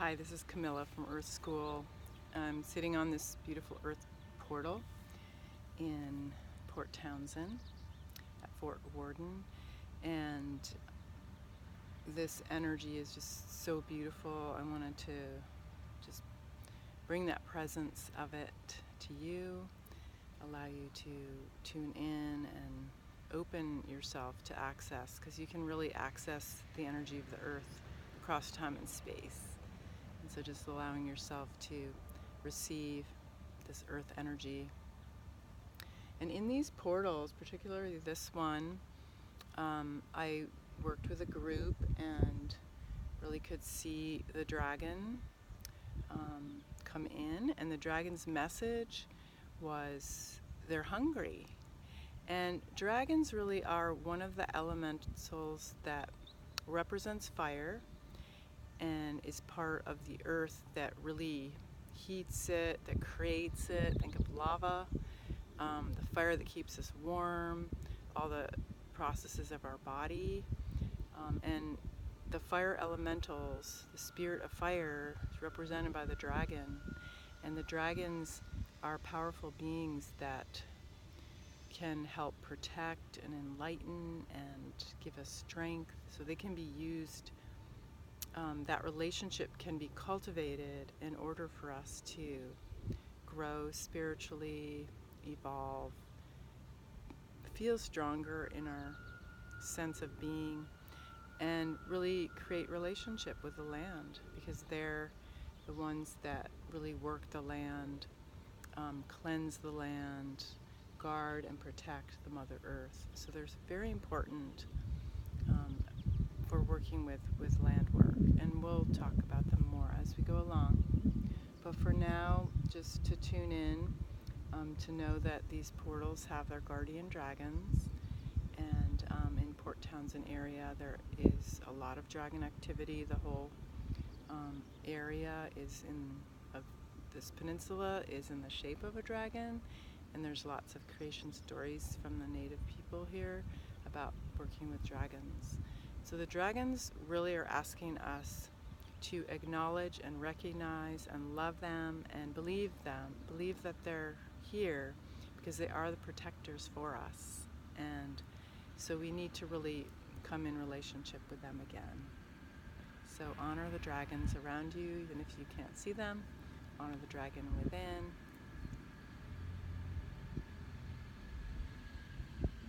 Hi, this is Camilla from Earth School. I'm sitting on this beautiful Earth portal in Port Townsend at Fort Worden, and this energy is just so beautiful. I wanted to just bring that presence of it to you, allow you to tune in and open yourself to access, because you can really access the energy of the earth across time and space. And so just allowing yourself to receive this earth energy. And in these portals, particularly this one, I worked with a group and really could see the dragon come in, and the dragon's message was they're hungry. And dragons really are one of the elementals that represents fire and is part of the earth that really heats it, that creates it. Think of lava, the fire that keeps us warm, all the processes of our body. And the fire elementals, the spirit of fire, is represented by the dragon. And the dragons are powerful beings that can help protect and enlighten and give us strength. So they can be used, that relationship can be cultivated in order for us to grow spiritually, evolve, feel stronger in our sense of being, and really create relationship with the land, because they're the ones that really work the land, cleanse the land, guard and protect the Mother Earth. So there's very important for working with land work, and we'll talk about them more as we go along. But for now, just to tune in, to know that these portals have their guardian dragons, and in Port Townsend area there is a lot of dragon activity. The whole area is of this peninsula is in the shape of a dragon, and there's lots of creation stories from the native people here about working with dragons. So the dragons really are asking us to acknowledge and recognize and love them and believe that they're here, because they are the protectors for us. And so we need to really come in relationship with them again. So honor the dragons around you, even if you can't see them. Honor the dragon within.